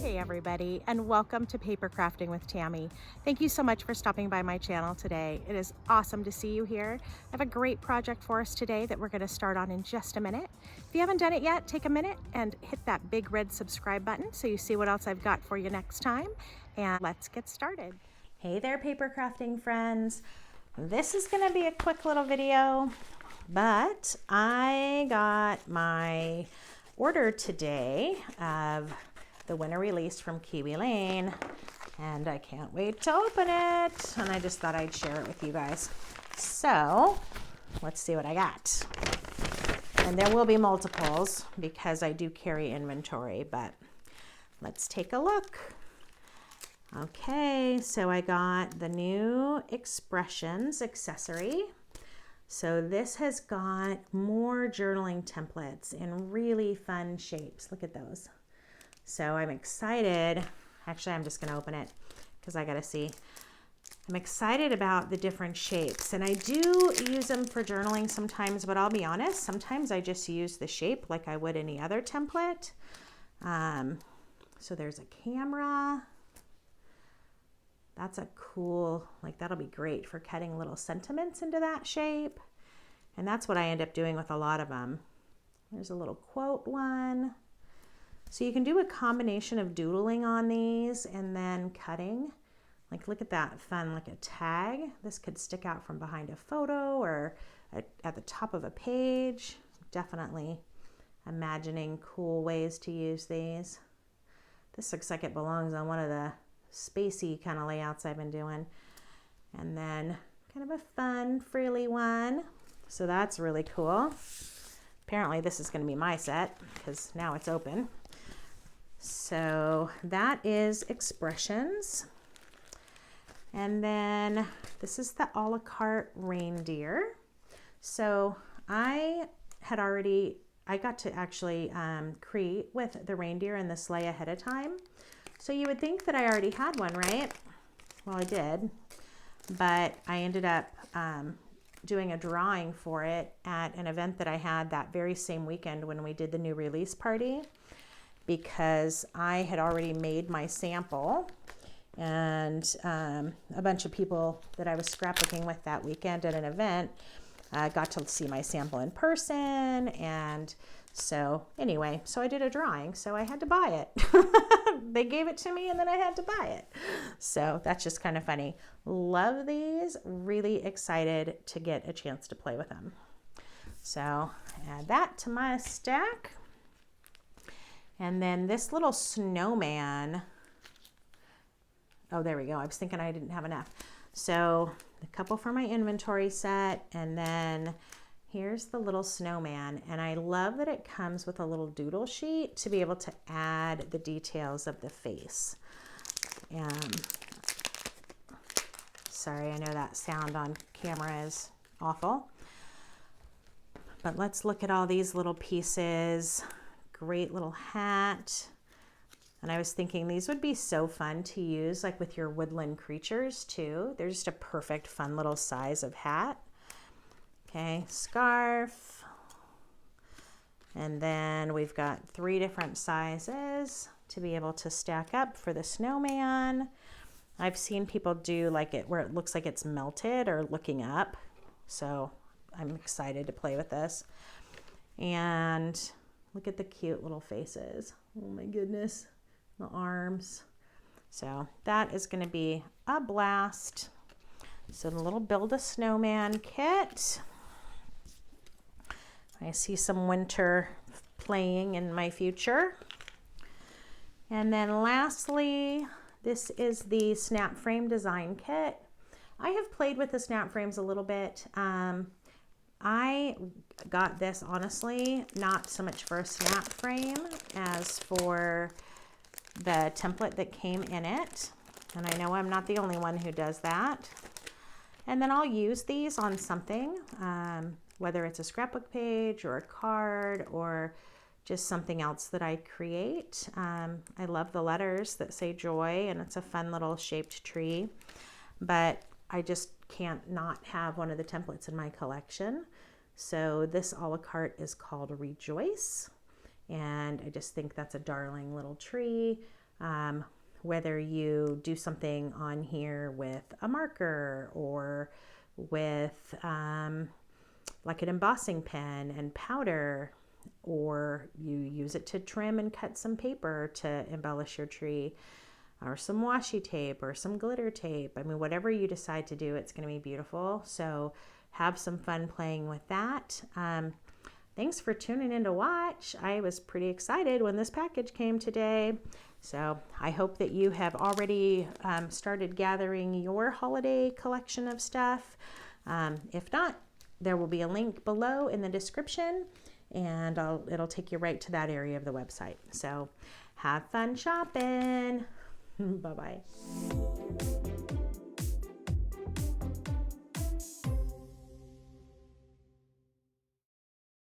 Hey everybody, and welcome to Paper Crafting with Tammy. Thank you so much for stopping by my channel today. It is awesome to see you here. I have a great project for us today that we're going to start on in just a minute. If you haven't done it yet, take a minute and hit that big red subscribe button so you see what else I've got for you next time. And let's get started. Hey there, paper crafting friends. This is going to be a quick little video, but I got my order today of the winter release from Kiwi Lane, and I can't wait to open it, and I just thought I'd share it with you guys. So let's see what I got. And there will be multiples because I do carry inventory, but let's take a look. Okay, so I got the new Expressions accessory. So this has got more journaling templates in really fun shapes. Look at those. So I'm excited. Actually, I'm just going to open it because I got to see. I'm excited about the different shapes, and I do use them for journaling sometimes, but I'll be honest, sometimes I just use the shape like I would any other template. So there's a camera. That's a cool, like that'll be great for cutting little sentiments into that shape. And that's what I end up doing with a lot of them. There's a little quote one. So you can do a combination of doodling on these and then cutting. Like look at that fun, like a tag. This could stick out from behind a photo or at the top of a page. Definitely imagining cool ways to use these. This looks like it belongs on one of the spacey kind of layouts I've been doing. And then kind of a fun frilly one. So that's really cool. Apparently this is going to be my set because now it's open. So that is Expressions. And then this is the a la carte reindeer. So I got to actually create with the reindeer and the sleigh ahead of time. So you would think that I already had one, right? Well, I did, but I ended up doing a drawing for it at an event that I had that very same weekend when we did the new release party, because I had already made my sample, and a bunch of people that I was scrapbooking with that weekend at an event got to see my sample in person. And so anyway, so I did a drawing, so I had to buy it. They gave it to me and then I had to buy it. So that's just kind of funny. Love these, really excited to get a chance to play with them. So add that to my stack. And then this little snowman. Oh, there we go. I was thinking I didn't have enough. So a couple for my inventory set, and then here's the little snowman. And I love that it comes with a little doodle sheet to be able to add the details of the face. Sorry, I know that sound on camera is awful. But let's look at all these little pieces. Great little hat. And I was thinking these would be so fun to use like with your woodland creatures too. They're just a perfect fun little size of hat. Okay, scarf. And then we've got 3 different sizes to be able to stack up for the snowman. I've seen people do like it where it looks like it's melted or looking up. So I'm excited to play with this. And look at the cute little faces. Oh my goodness, the arms. So that is going to be a blast. So the little Build a Snowman kit. I see some winter playing in my future. And then lastly, this is the snap frame design kit. I have played with the snap frames a little bit. I got this honestly, not so much for a snap frame as for the template that came in it. And I know I'm not the only one who does that. And then I'll use these on something, whether it's a scrapbook page or a card or just something else that I create. I love the letters that say joy, and it's a fun little shaped tree, but I just can't not have one of the templates in my collection. So this a la carte is called Rejoice, and I just think that's a darling little tree. Whether you do something on here with a marker or with like an embossing pen and powder, or you use it to trim and cut some paper to embellish your tree, or some washi tape or some glitter tape. I mean, whatever you decide to do, it's going to be beautiful. So have some fun playing with that. Thanks for tuning in to watch. I was pretty excited when this package came today. So I hope that you have already started gathering your holiday collection of stuff. If not, there will be a link below in the description, and it'll take you right to that area of the website. So have fun shopping. Bye-bye.